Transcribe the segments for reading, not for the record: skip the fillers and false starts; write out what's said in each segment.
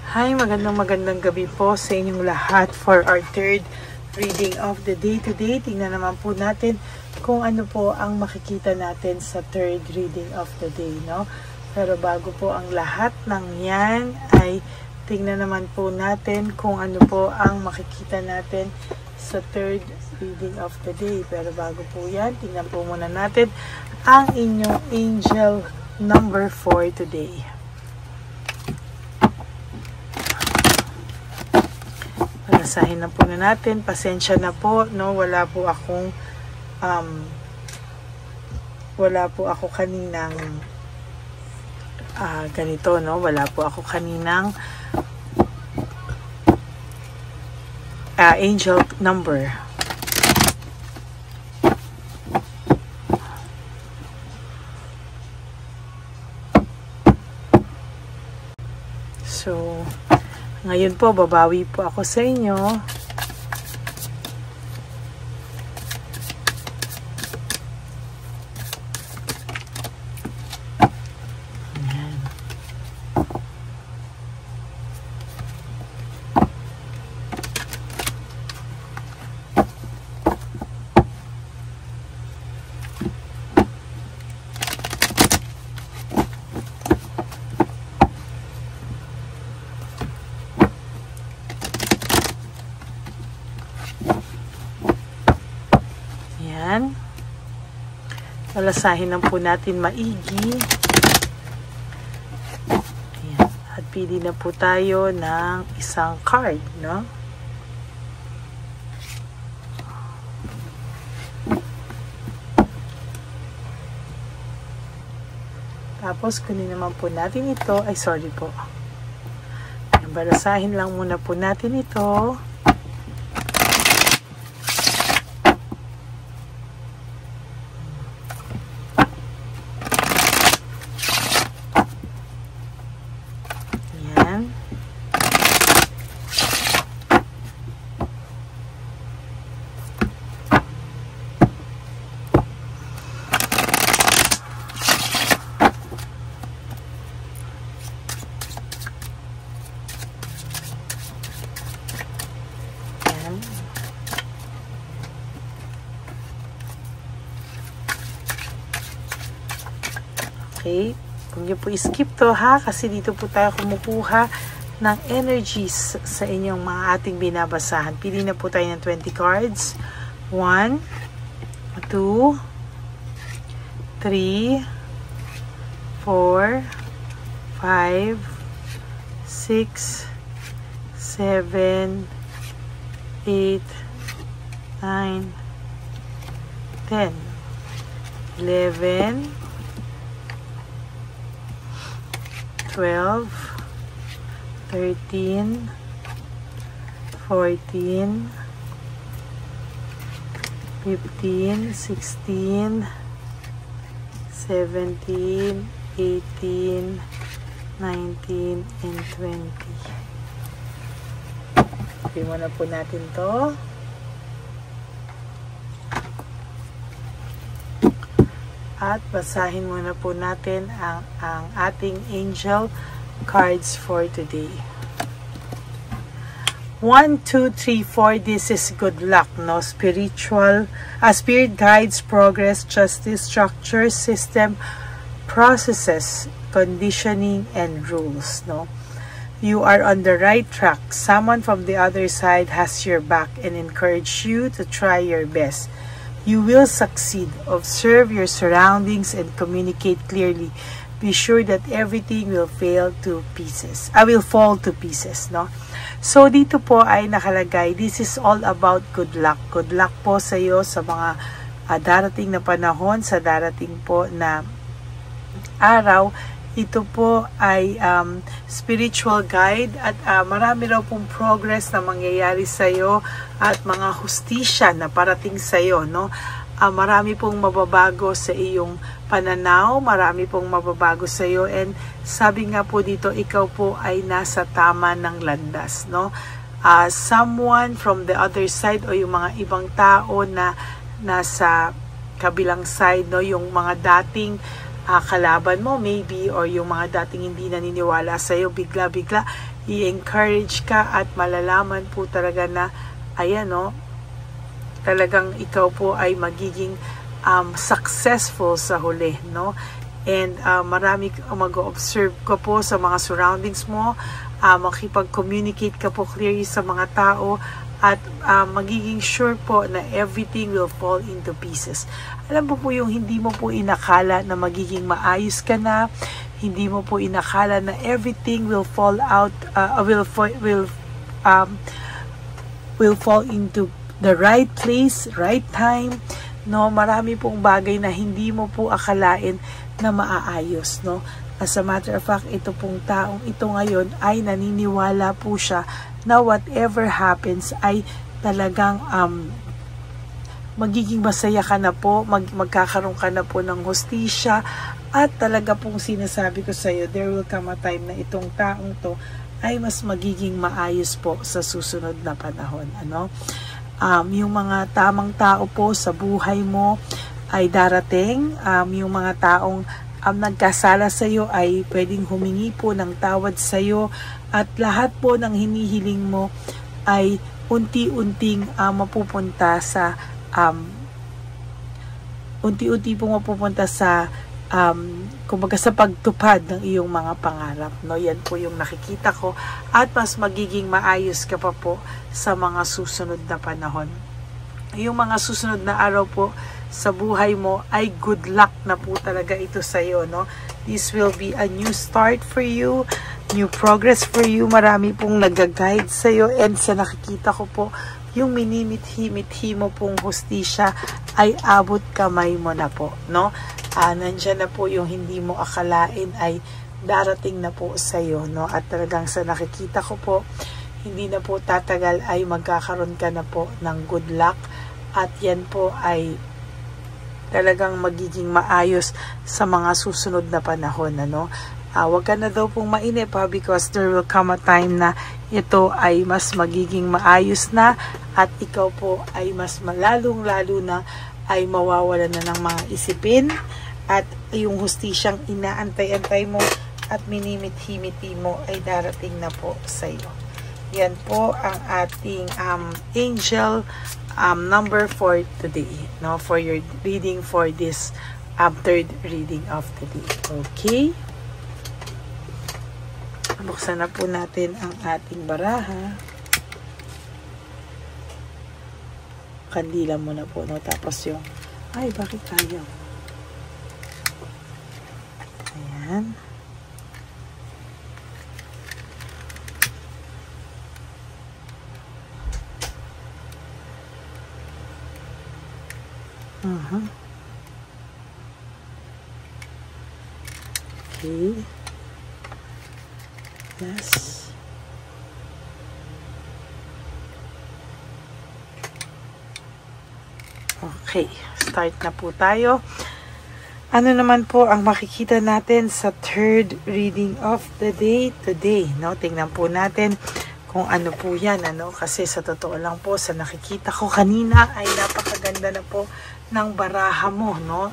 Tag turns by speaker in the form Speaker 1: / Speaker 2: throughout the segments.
Speaker 1: Hi, magandang gabi po sa inyong lahat for our third reading of the day today. Tingnan naman po natin kung ano po ang makikita natin sa third reading of the day, no? Pero bago po ang lahat ng yan ay tingnan naman po natin kung ano po ang makikita natin sa third reading of the day. Pero bago po yan, tingnan po muna natin ang inyong angel number 4 today. Basahin na po na natin. Pasensya na po, no? Wala po ako kaninang ganito, no? Wala po ako kaninang angel number. So, ngayon po, babawi po ako sa inyo. Ayan. Ayan. Palasahin lang po natin maigi. Ayan. At pili na po tayo ng isang card, no? Tapos, kunin naman po natin ito. Ay, sorry po. Ayan, balasahin lang muna po natin ito. Okay, huwag niyo po skip to ha, kasi dito po tayo kumukuha ng energies sa inyong mga ating binabasahan. Pili na po tayo ng 20 cards. 1, 2, 3, 4, 5, 6, 7, 8, 9, 10, 11, 12, 13, 14, 15, 16, 17, 18, 19, and 20. Okay, muna po natin to. At basahin muna po natin ang ating angel cards for today. 1, 2, 3, 4. This is good luck, no? Spiritual, spirit guides, progress, justice, structure, system, processes, conditioning, and rules, no? You are on the right track. Someone from the other side has your back and encourage you to try your best. You will succeed. Observe your surroundings and communicate clearly. Be sure that everything will fall to pieces, no? So, dito po ay nakalagay, this is all about good luck. Good luck po sa iyo sa mga darating na panahon, sa darating po na araw. Ito po ay spiritual guide at marami raw pong progress na mangyayari sa iyo at mga hustisya na parating sa iyo, no? Marami pong mababago sa iyong pananaw, marami pong mababago sa iyo, and sabi nga po dito, ikaw po ay nasa tama ng landas, no? Someone from the other side o yung mga ibang tao na nasa kabilang side, no, yung mga dating kalaban mo maybe, or yung mga dating hindi naniniwala sa'yo, bigla-bigla i-encourage ka at malalaman po talaga na ayan no, talagang ikaw po ay magiging successful sa huli, no? And marami mag-observe ka po sa mga surroundings mo, makipag-communicate ka po clearly sa mga tao, at magiging sure po na everything will fall into pieces. Alam mo po yung hindi mo po inakala na magiging maayos ka na, hindi mo po inakala na everything will fall out, will fall into the right place, right time, no? Marami pong bagay na hindi mo po akalain na maaayos, no? As a matter of fact, ito pong taong ito ngayon ay naniniwala po siya na whatever happens ay talagang magiging masaya ka na po, magkakaroon ka na po ng hustisya, at talaga pong sinasabi ko sa iyo, there will come a time na itong taong to ay mas magiging maayos po sa susunod na panahon, ano? Yung mga tamang tao po sa buhay mo ay darating, yung mga taong nagkasala sa iyo ay pwedeng humingi po ng tawad sa iyo, at lahat po ng hinihiling mo ay unti-unting mapupunta sa unti-unti po mapupunta sa kumbaga sa pagtupad ng iyong mga pangarap, no? Yan po yung nakikita ko, at mas magiging maayos ka pa po sa mga susunod na panahon. Yung mga susunod na araw po sa buhay mo ay good luck na po talaga ito sa iyo, no? This will be a new start for you, new progress for you. Marami pong nag-guide sa iyo, and sa nakikita ko po, yung minimithi-mithi mo pong hustisya ay abot kamay mo na po, no? Nandyan na po yung hindi mo akalain ay darating na po sa iyo, no? At talagang sa nakikita ko po, hindi na po tatagal ay magkakaroon ka na po ng good luck, at yan po ay talagang magiging maayos sa mga susunod na panahon, ano? Huwag ka na daw pong mainip, because there will come a time na ito ay mas magiging maayos na, at ikaw po ay mas lalong-lalo na ay mawawalan na ng mga isipin, at yung hustisyang inaantay-antay mo at minimithi-mithi mo ay darating na po sa iyo. Yan po ang ating angel number for today, no? For your reading for this third reading of the day. Okay? Buksan na po natin ang ating baraha. Kandila muna po, no? Tapos yung, ay, bakit tayo? Ayan. Okay. Yes. Okay, start na po tayo. Ano naman po ang makikita natin sa third reading of the day today, no? Tingnan po natin kung ano po yan, ano? Kasi sa totoo lang po, sa nakikita ko kanina ay napakaganda na po ng baraha mo, no?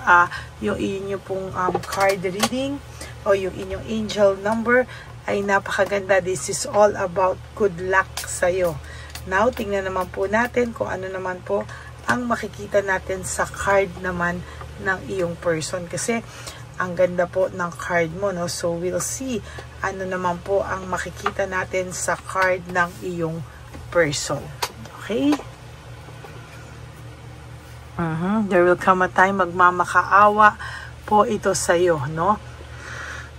Speaker 1: Yung inyo pong card reading o yung inyong angel number ay napakaganda. This is all about good luck sa'yo. Now, tingnan naman po natin kung ano naman po ang makikita natin sa card naman ng iyong person. Kasi, ang ganda po ng card mo, no? So, we'll see ano naman po ang makikita natin sa card ng iyong person. Okay? There will come a time magmamakaawa po ito sa'yo, no?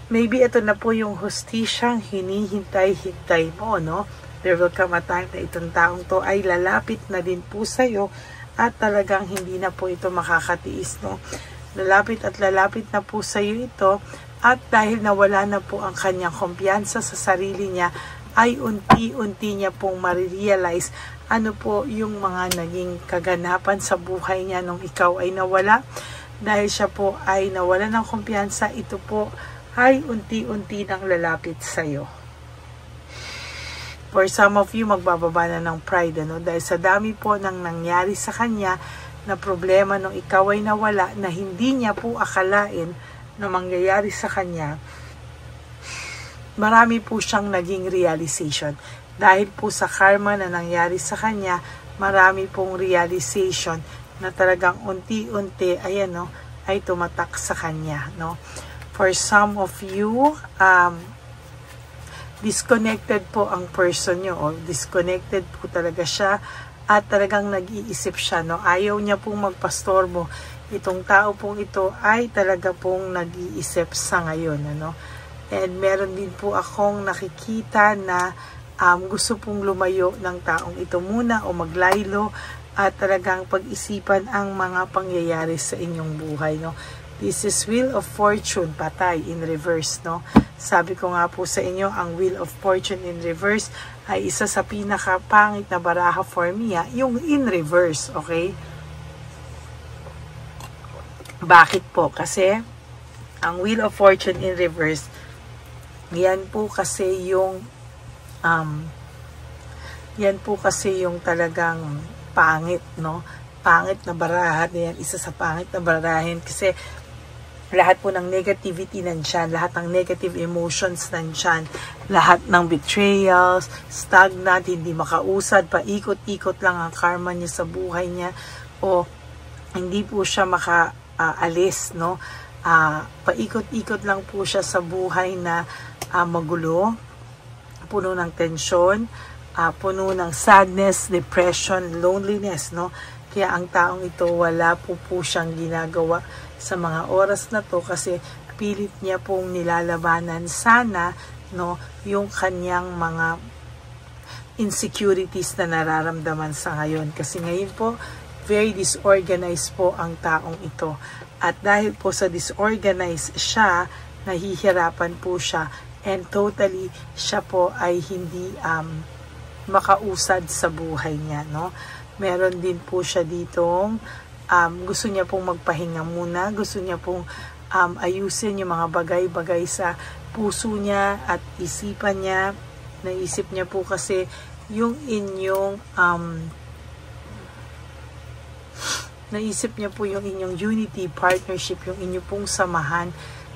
Speaker 1: Maybe ito na po yung hustisyang hinihintay-hintay mo, no? There will come a time na itong taong to ay lalapit na din po sa'yo, at talagang hindi na po ito makakatiis, no? Lalapit at lalapit na po sa'yo ito, at dahil nawala na po ang kanyang kumpiyansa sa sarili niya, ay unti-unti niya pong marirealize ano po yung mga naging kaganapan sa buhay niya nung ikaw ay nawala. Dahil siya po ay nawala ng kumpiyansa, ito po ay unti-unti nang lalapit sa'yo. For some of you, magbababa na ng pride, ano? Dahil sa dami po nang nangyari sa kanya na problema nung ikaw ay nawala, na hindi niya po akalain na mangyayari sa kanya, marami po siyang naging realization. Dahil po sa karma na nangyari sa kanya, marami pong realization na talagang unti-unti, ayan, no, ay tumatak sa kanya, no. For some of you, disconnected po ang person nyo, o disconnected po talaga siya, at talagang nag-iisip siya, no. Ayaw niya pong magpastorbo. Itong tao pong ito ay talaga pong nag-iisip sa ngayon, ano. And meron din po akong nakikita na gusto pong lumayo ng taong ito muna o maglaylo at talagang pag-isipan ang mga pangyayari sa inyong buhay, no. This is Wheel of Fortune, patay, in reverse, no. Sabi ko nga po sa inyo, ang Wheel of Fortune in reverse ay isa sa pinakapangit na baraha for me, yung in reverse, okay? Bakit po? Kasi ang Wheel of Fortune in reverse, yan po kasi yung talagang pangit, no? Pangit na baraha, yan, isa sa pangit na barahin kasi lahat po ng negativity nandyan, lahat ng negative emotions nandyan, lahat ng betrayals, stagnant, hindi makausad, paikot-ikot lang ang karma niya sa buhay niya, o hindi po siya makaalis, no? Paikot-ikot lang po siya sa buhay na magulo, puno ng tensyon, puno ng sadness, depression, loneliness, no? Kaya ang taong ito, wala po siyang ginagawa sa mga oras na to kasi pilit niya pong nilalabanan sana, no, yung kanyang mga insecurities na nararamdaman sa ngayon. Kasi ngayon po, very disorganized po ang taong ito. At dahil po sa disorganized siya, nahihirapan po siya, and totally siya po ay hindi makausad sa buhay niya, no. Meron din po siya ditong gusto niya pong magpahinga muna, gusto niya pong ayusin yung mga bagay-bagay sa puso niya at isipan niya. Naisip niya po kasi yung inyong naisip niya po yung inyong unity, partnership, yung inyong pong samahan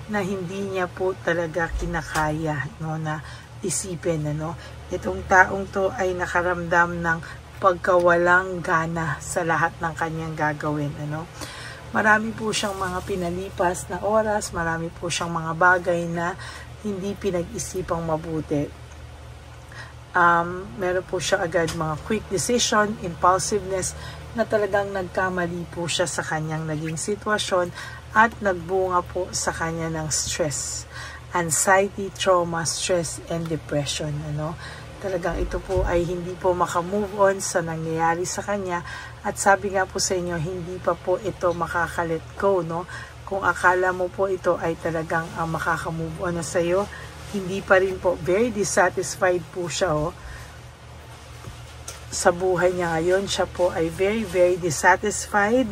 Speaker 1: na hindi niya po talaga kinakaya, no, na isipin, ano. Itong taong to ay nakaramdam ng pagkawalang gana sa lahat ng kanyang gagawin, ano. Marami po siyang mga pinalipas na oras, marami po siyang mga bagay na hindi pinag-isipang mabuti. Meron po siya agad mga quick decision, impulsiveness, na talagang nagkamali po siya sa kanyang naging sitwasyon at nagbunga po sa kanya ng stress, anxiety, trauma, stress, and depression, ano. Talagang ito po ay hindi po makamove on sa nangyayari sa kanya, at sabi nga po sa inyo, hindi pa po ito makaka-let go, no. Kung akala mo po ito ay talagang makaka-move on na sa iyo, hindi pa rin po. Very dissatisfied po siya, oh, sa buhay niya ngayon. Siya po ay very, very dissatisfied.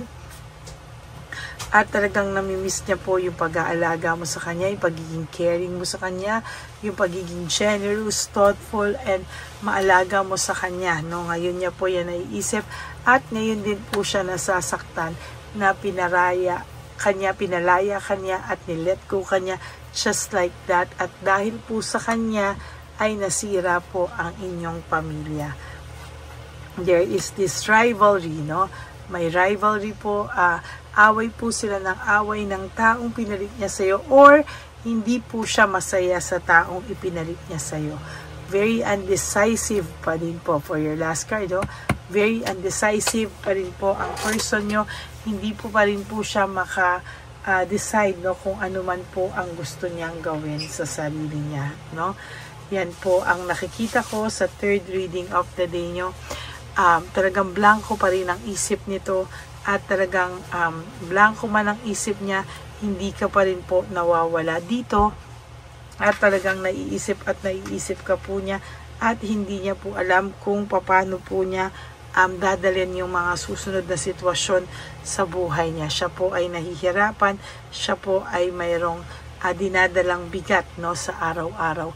Speaker 1: At talagang namimiss niya po yung pag-aalaga mo sa kanya, yung pagiging caring mo sa kanya, yung pagiging generous, thoughtful, and maalaga mo sa kanya, no. Ngayon niya po yan naiisip, at ngayon din po siya nasasaktan na pinalaya kanya at nilet go kanya just like that. At dahil po sa kanya ay nasira po ang inyong pamilya. There is this rivalry, no. May rivalry po, away po sila ng away ng taong pinalit niya sa'yo, or hindi po siya masaya sa taong ipinalit niya sa'yo. Very undecisive pa din po for your last card, oh. Very undecisive pa rin po ang person nyo. Hindi po pa rin po siya decide, no, kung ano man po ang gusto niyang gawin sa sarili niya, no. Yan po ang nakikita ko sa third reading of the day nyo. Talagang blanco pa rin ang isip nito, at talagang blanco man ang isip niya, hindi ka pa rin po nawawala dito, at talagang naiisip ka po niya, at hindi niya po alam kung paano po niya dadalhin yung mga susunod na sitwasyon sa buhay niya. Siya po ay nahihirapan, siya po ay mayroong dinadalang bigat, no, sa araw-araw.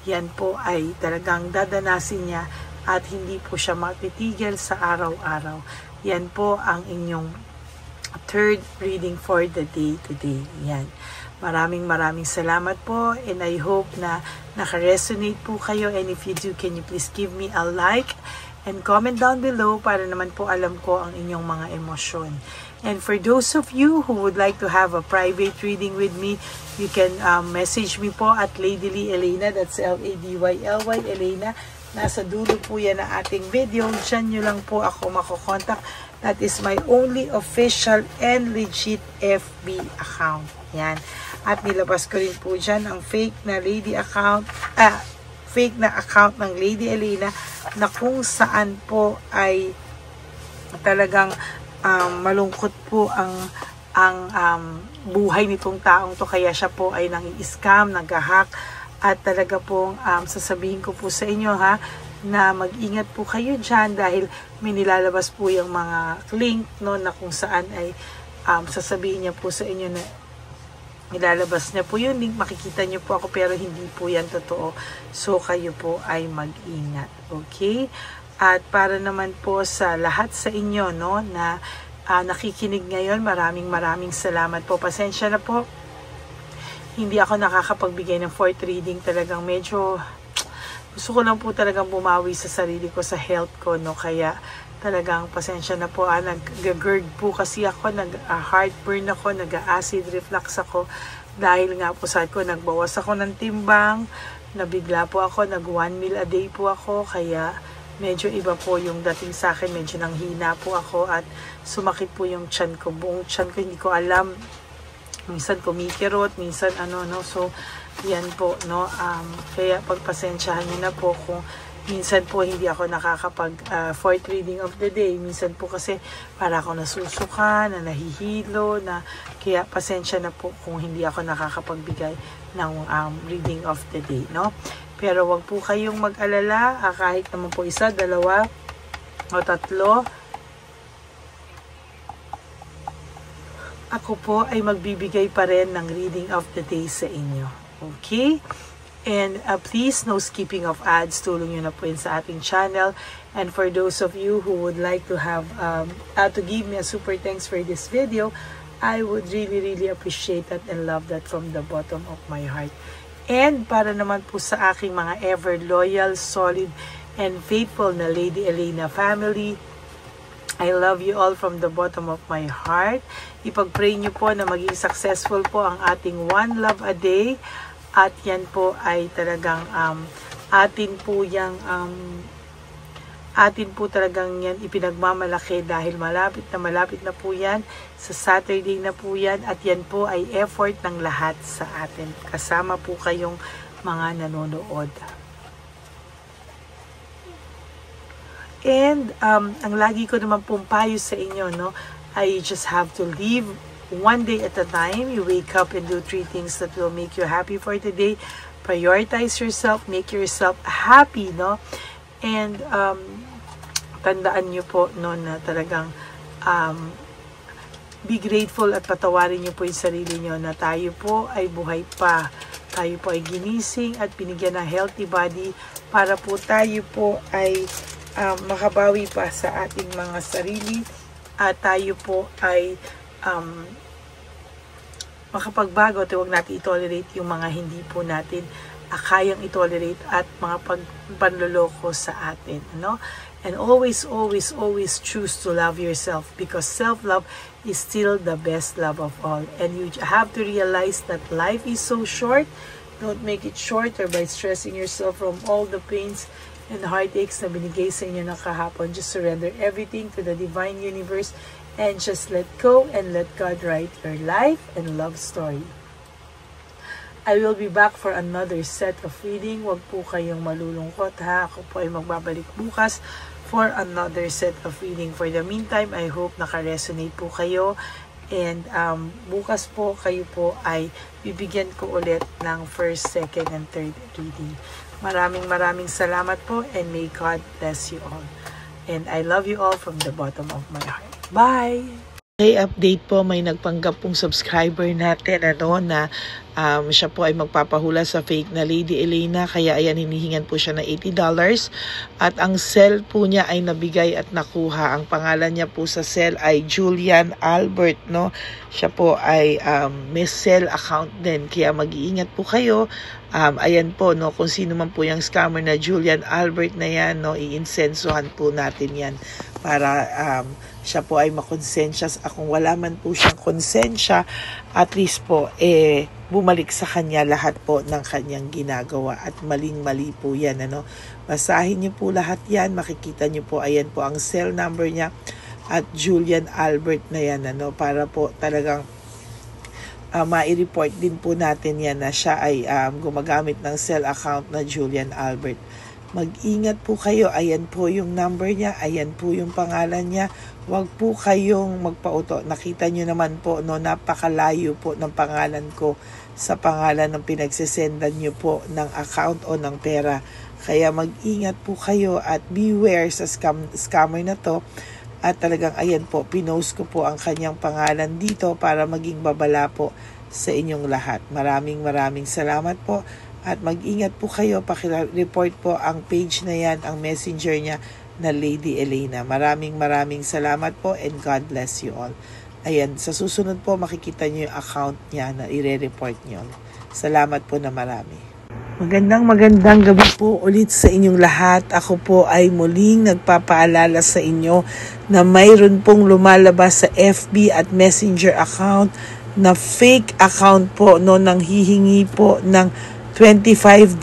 Speaker 1: Yan po ay talagang dadanasin niya, at hindi po siya matitigil sa araw-araw. Yan po ang inyong third reading for the day today. Yan. Maraming salamat po, and I hope na naka-resonate po kayo, and if you do, can you please give me a like and comment down below para naman po alam ko ang inyong mga emosyon. And for those of you who would like to have a private reading with me, you can message me po at Ladyly Elena, that's Ladyly Elena. Nasa dulo po yan ng ating video. Diyan nyo lang po ako makokontak. That is my only official and legit FB account. Yan. At nilabas ko rin po dyan ang fake na fake na account ng Lady Elena na kung saan po ay talagang malungkot po ang buhay nitong taong to, kaya siya po ay nang-i-scam, nag-hack, at talaga pong sasabihin ko po sa inyo na mag-ingat po kayo dyan dahil may nilalabas po yung mga link no, na kung saan ay sasabihin niya po sa inyo na nilalabas niya po yung link, makikita niyo po ako pero hindi po yan totoo, so kayo po ay mag-ingat, okay? At para naman po sa lahat sa inyo no, na nakikinig ngayon, maraming salamat po. Pasensya na po, hindi ako nakakapagbigay ng fourth reading. Talagang medyo gusto ko lang po talagang bumawi sa sarili ko, sa health ko, no? Kaya talagang pasensya na po. Nag-GERD po kasi ako, nag-heartburn ako, nag-acid reflux ako. Dahil nga po sa ko, nagbawas ako ng timbang, nabigla po ako, nag-1 meal a day po ako. Kaya medyo iba po yung dating sa akin, medyo nanghina po ako at sumakit po yung tiyan ko. Buong tiyan ko, hindi ko alam. Minsan kumikirot, minsan no, so yan po, no, kaya pagpasensyahan nyo na po kung minsan po hindi ako nakakapag fourth reading of the day. Minsan po kasi para ako nasusuka, na nahihilo, na kaya pasensya na po kung hindi ako nakakapagbigay ng reading of the day, no. Pero wag po kayong mag-alala, kahit naman po isa, dalawa, o tatlo, ako po ay magbibigay pa rin ng reading of the day sa inyo. Okay? And please, no skipping of ads. Tulong nyo na po yun sa ating channel. And for those of you who would like to have, to give me a super thanks for this video, I would really appreciate that and love that from the bottom of my heart. And para naman po sa aking mga ever loyal, solid, and faithful na Lady Elena family, I love you all from the bottom of my heart. Ipag-pray nyo po na maging successful po ang ating One Love a Day. At yan po ay talagang atin po talagang yan ipinagmamalaki dahil malapit na po yan. Sa Saturday na po yan. At yan po ay effort ng lahat sa atin. Kasama po kayong mga nanonood. And ang lagi ko naman pong payo sa inyo, no, I just have to live one day at a time. You wake up and do 3 things that will make you happy for today. Prioritize yourself, make yourself happy, no? And tandaan nyo po, no, na talagang be grateful at patawarin nyo po yung sarili nyo na tayo po ay buhay pa. Tayo po ay ginising at binigyan ng healthy body para po tayo po ay makabawi pa sa ating mga sarili at tayo po ay makapagbago at huwag natin i-tolerate yung mga hindi po natin kayang i-tolerate at mga panloloko sa atin, no? And always choose to love yourself because self-love is still the best love of all. And you have to realize that life is so short. Don't make it shorter by stressing yourself from all the pains and heartaches na binigay sa inyo na kahapon. Just surrender everything to the divine universe and just let go and let God write your life and love story. I will be back for another set of reading. Huwag po kayong malulungkot ha. Ako po ay magbabalik bukas for another set of reading. For the meantime, I hope naka-resonate po kayo. And bukas po kayo po ay bibigyan ko ulit ng first, second, and third reading. Maraming salamat po and may God bless you all. And I love you all from the bottom of my heart. Bye! Okay, update po, may nagpanggap pong subscriber natin na siya po ay magpapahula sa fake na Lady Elena, kaya ayan, hinihingan po siya ng $80 at ang cell po niya ay nabigay at nakuha. Ang pangalan niya po sa cell ay Julian Albert, no? Siya po ay may cell account din, kaya mag-iingat po kayo. Ayan po, no, kung sino man po yung scammer na Julian Albert na yan, no, iinsensuhan po natin yan para siya po ay makonsensya. Kung wala man po siyang konsensya, at least po bumalik sa kanya lahat po ng kanyang ginagawa, at maling-mali po yan, ano. Basahin niyo po lahat yan, makikita niyo po, ayan po ang cell number niya at Julian Albert na yan, ano, para po talagang ma-report din po natin yan na siya ay gumagamit ng cell account na Julian Albert. Mag-ingat po kayo, ayan po yung number niya, ayan po yung pangalan niya. Huwag po kayong magpauto. Nakita nyo naman po, no, napakalayo po ng pangalan ko sa pangalan ng pinagsisendan nyo po ng account o ng pera. Kaya mag-ingat po kayo at beware sa scammer na to. At talagang ayan po, pinost ko po ang kanyang pangalan dito para maging babala po sa inyong lahat. Maraming salamat po. At mag-ingat po kayo, paki-report po ang page na yan, ang messenger niya na Lady Elena. Maraming salamat po and God bless you all. Ayan, sa susunod po makikita niyo yung account niya na ire-report niyo. Salamat po na marami. Magandang gabi po ulit sa inyong lahat. Ako po ay muling nagpapaalala sa inyo na mayroon pong lumalabas sa FB at Messenger account na fake account po, no, nang hihingi po ng $25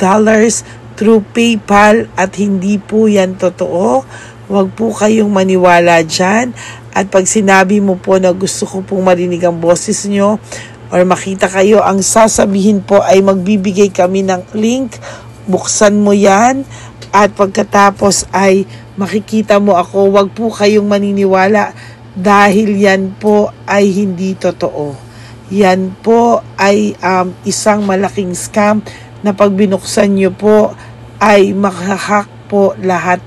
Speaker 1: through PayPal at hindi po yan totoo. Huwag po kayong maniwala dyan. At pag sinabi mo po na gusto ko pong marinig ang boses nyo or makita kayo, ang sasabihin po ay magbibigay kami ng link. Buksan mo yan at pagkatapos ay makikita mo ako. Huwag po kayong maniniwala dahil yan po ay hindi totoo. Yan po ay isang malaking scam na pag binuksan nyo po ay mahahack po lahat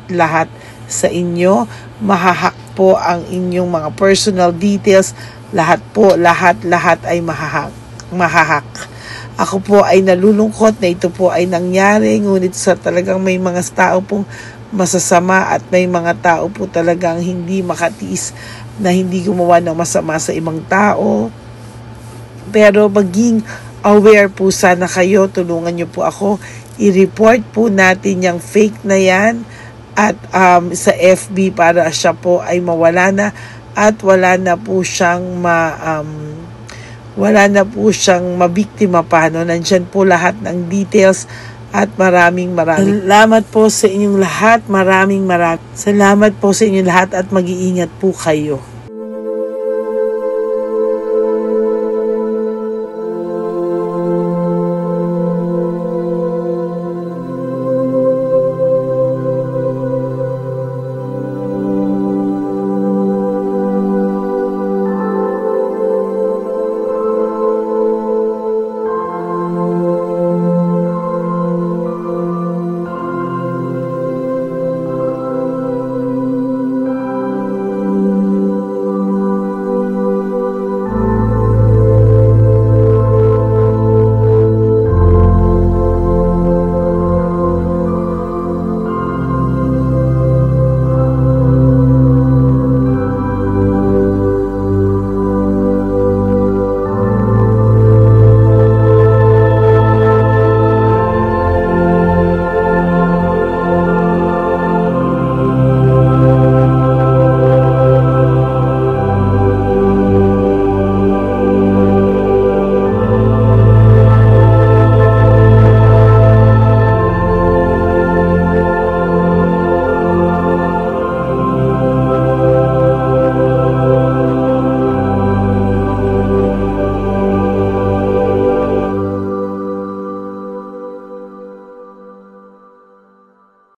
Speaker 1: sa inyo. Mahahack po ang inyong mga personal details. Lahat ay mahahack. Ako po ay nalulungkot na ito po ay nangyari, ngunit sa talagang may mga tao pong masasama at may mga tao po talagang hindi makatiis na hindi gumawa ng masama sa ibang tao. Pero maging aware po sana kayo, tulungan nyo po ako, i-report po natin yung fake na yan at sa FB para siya po ay mawala na at wala na po siyang mabiktima pa, no? Nandyan po lahat ng details at maraming salamat po sa inyong lahat. Maraming salamat po sa inyong lahat at mag-iingat po kayo.